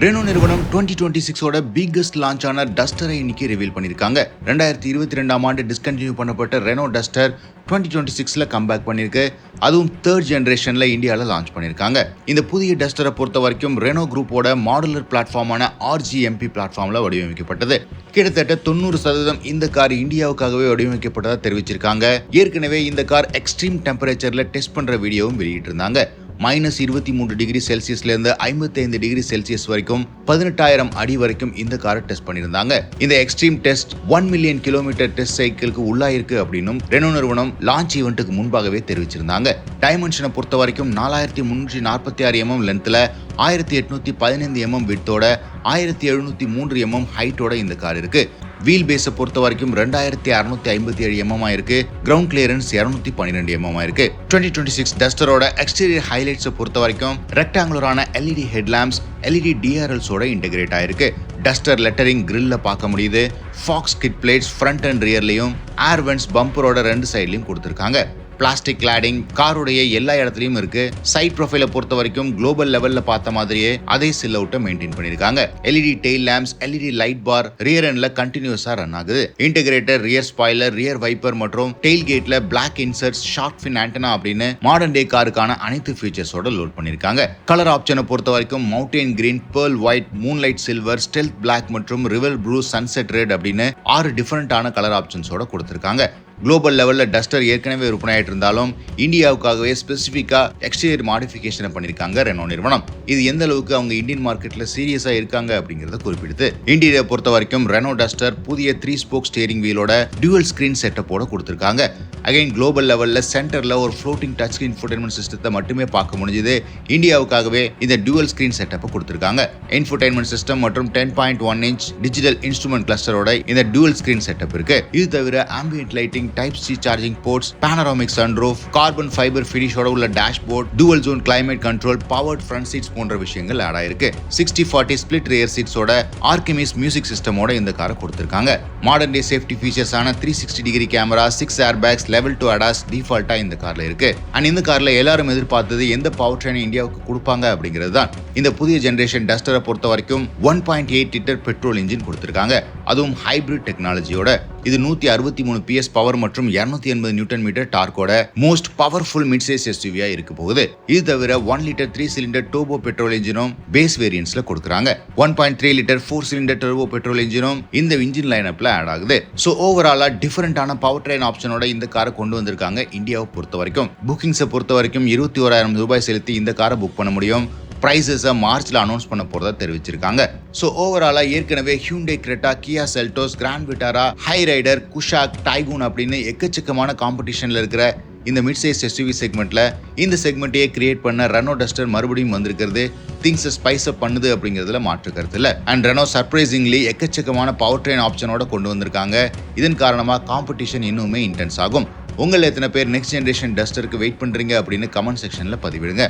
Reno நிறுவனம் 2026 biggest launch ஆன டஸ்டரை இன்னைக்கு ரிவீல் பண்ணிருக்காங்க. 2022 ஆண்டு டிஸ்கண்டினியூ பண்ணப்பட்ட ரெனோ டஸ்டர் 2026ல கம்பேக் பண்ணிருக்கு. அதுவும் தேர்ட் ஜெனரேஷன்ல இந்தியாவில் லான்ச் பண்ணிருக்காங்க. இந்த புதிய டஸ்டரை பொறுத்த வரைக்கும் ரெனோ குரூப்போட மாடுலர் பிளாட்ஃபார்மான RGMP பிளாட்ஃபார்ம்ல வடிவமைக்கப்பட்டது. கிட்டத்தட்ட 90% இந்த கார் இந்தியாவுக்காகவே வடிவமைக்கப்பட்டதா தெரிவிச்சிருக்காங்க. ஏற்கனவே இந்த கார் எக்ஸ்ட்ரீம் டெம்பரேச்சர்ல டெஸ்ட் பண்ற வீடியோவும் வெளியிட்டு இருந்தாங்க. -23°C இருந்து 55°C வரைக்கும் 18,000 அடி வரைக்கும் இந்த காரை டெஸ்ட் பண்ணியிருந்தாங்க. இந்த extreme test 1 million kilometre test சைக்கிளுக்கு உள்ளாயிருக்கு அப்படின்னும் ரெனோ நிறுவனம் லான்ச் ஈவெண்ட்டுக்கு முன்பாகவே தெரிவிச்சிருந்தாங்க. டைமென்ஷனை பொறுத்த வரைக்கும் 4346 mm லென்த்ல 1815 mm விட்த்தோட 1703 mm ஹைட்டோட இந்த கார் இருக்கு. வீல் பேஸை பொறுத்த வரைக்கும் 2657 mm இருக்கு. கிரவுண்ட் கிளியரன்ஸ் 212 mm இருக்கு. 2026 டஸ்டரோட எக்ஸ்டீரியர் ஹைலைட்ஸை பொறுத்த வரைக்கும் ரெக்டாங்குலரான LED ஹெட்லாம்ப்ஸ், LED DRLஸோட இன்டெகிரேட் ஆயிருக்கு. டஸ்டர் லெட்டரிங் கிரில்ல பார்க்க முடியுது. Faux skid plates front and ரியர்லயும், ஏர் வென்ட்ஸ் பம்பரோட 2 சைட்லயும் கொடுத்திருக்காங்க. பிளாஸ்டிக் கிளாடிங் காருடைய எல்லா இடத்துலயும் இருக்கு. சைட் ப்ரொஃபைலை பொறுத்த வரைக்கும் குளோபல் லெவல்ல பார்த்த மாதிரியே அதே சில் அவுட்டை மெயின்டைன் பண்ணிருக்காங்க. LED tail lamps, LED light bar rear எண்ட்ல கண்டினியூஸா ரன் ஆகுது. Integrated rear spoiler, rear wiper மற்றும் டெயில் கேட்ல black inserts, shark fin antenna அப்படின்னு மாடர்ன் டே காருக்கான அனைத்து ஃபீச்சர்ஸோட லோட் பண்ணிருக்காங்க. கலர் ஆப்ஷனை பொறுத்த வரைக்கும் mountain green, pearl white, moonlight silver, stealth black மற்றும் ரிவல் ப்ளூ, சன்செட் ரெட் அப்படின்னு 6 டிஃபரெண்டான கலர் ஆப்ஷன்ஸோட கொடுத்திருக்காங்க. குளோபல் லெவல்ல டஸ்டர் ஏற்கனவே விற்பனையாயிட்டு இருந்தாலும் இந்தியாவுக்காகவே ஸ்பெசிஃபிக்கா எக்ஸ்டீரியர் மாடிஃபிகேஷன் பண்ணிருக்காங்க ரெனோ நிறுவனம். இது எந்த அளவுக்கு அவங்க இந்தியன் மார்க்கெட்ல சீரியஸா இருக்காங்க அப்படிங்கறத குறிப்பிடுது. இன்டீரியர் பொறுத்த வரைக்கும் ரெனோ டஸ்டர் புதிய 3 ஸ்போக் ஸ்டீரிங் வீலோட டியூவல் ஸ்கிரீன் செட்டப்போட கொடுத்திருக்காங்க. அகைன் குளோபல் லெவல்ல சென்டர்ல ஒரு ஃப்ளோட்டிங் டச் ஸ்கிரீன் இன்ஃபோடெயின்மென்ட் சிஸ்டத்தை மட்டுமே பார்க்க முடிஞ்சது. இந்தியாவுக்காகவே இந்த டியூவல் ஸ்கிரீன் செட்டப்பை கொடுத்திருக்காங்க. இன்ஃபோடெயின்மென்ட் சிஸ்டம் மற்றும் 10.1 இன்ச் டிஜிட்டல் இன்ஸ்ட்ருமெண்ட் கிளஸ்டரோட இந்த டியூவல் ஸ்கிரீன் செட்டப் இருக்கு. இது தவிர ambient lighting, Type-C charging ports, panoramic sunroof, carbon fibre ஃபினிஷோட உள்ள dashboard, dual zone climate control, powered front seats போன்ற விஷயங்கள் ஆட் ஆயிருக்கு. 60/40 ஸ்பிளிட் ரியர் சீட்ஸோட ஆர்கிமிஸ் மியூசிக் சிஸ்டமோட இந்த காரை கொடுத்திருக்காங்க. மாடர்ன் டே சேஃப்டி ஃபீச்சர்ஸான 360° கேமரா, 6 ஏர்பேக்ஸ், லெவல் 2 ADAS டிஃபால்ட்டா இந்த கார்ல இருக்கு. அண்ட் இந்த கார்ல எல்லாரும் எதிர்பார்த்தது எந்த பவர் ட்ரெயின் இந்தியாவுக்கு கொடுப்பாங்க அப்படிங்கிறது தான். இந்த புதிய ஜெனரேஷன் டஸ்டரை பொறுத்த வரைக்கும் 1.8 லிட்டர் பெட்ரோல் இன்ஜின் கொடுத்திருக்காங்க. அதுவும் ஹைபிரிட் டெக்னாலஜியோட. இது 163 PS பவர் மற்றும் 280 நியூட்டன் மீட்டர் டார்க்கோட மோஸ்ட் பவர்ஃபுல் மிட் சைஸ் SUV-ஆ இருக்க போகுது. இது தவிர 1 லிட்டர் 3 சிலிண்டர் டர்போ பெட்ரோல் இன்ஜினும் பேஸ் வேரியன்ட்ஸ்ல கொடுக்குறாங்க. 1.3 லிட்டர் 4 சிலிண்டர் டர்போ பெட்ரோல் இன்ஜினும் இந்த இன்ஜின் லைனப்ல ஆட் ஆகுது. சோ ஓவராலா டிஃபரெண்டான பவர் ட்ரெயின் ஆப்ஷனோட இந்த காரை கொண்டு வந்திருக்காங்க இந்தியாவை பொறுத்த வரைக்கும். புக்கிங்ஸை பொறுத்த வரைக்கும் 21,000 ரூபாய் செலுத்தி இந்த காரை புக் பண்ண முடியும். பிரைசஸை மார்ச்ல அனௌன்ஸ் பண்ண போறதா தெரிவிச்சிருக்காங்க. சோ ஓவராலா ஏற்கனவே Hyundai Creta, Kia Seltos, Grand Vitara, Hyryder, Kushaq, Taigun அப்படின்னு எக்கச்சக்கமான காம்படிஷன்ல இருக்கிற இந்த மிட் சைஸ் SUV செக்மெண்ட்ல இந்த செக்மெண்ட்டையே கிரியேட் பண்ண ரெனோ டஸ்டர் மறுபடியும் வந்திருக்கிறது திங்ஸ் ஸ்பைஸ் அப் பண்ணுது அப்படிங்கிறதுல மாற்று கருத்து இல்ல. அண்ட் ரெனோ சர்ப்ரைசிங்லி எக்கச்சக்கமான பவர் ட்ரெயின் ஆப்ஷனோட கொண்டு வந்திருக்காங்க. இதன் காரணமா காம்படிஷன் இன்னுமே இன்டென்ஸ் ஆகும். உங்களை எத்தனை பேர் நெக்ஸ்ட் ஜெனரேஷன் டஸ்டருக்கு வெயிட் பண்றீங்க அப்படின்னு கமெண்ட் செக்ஷன்ல பதிவிடுங்க.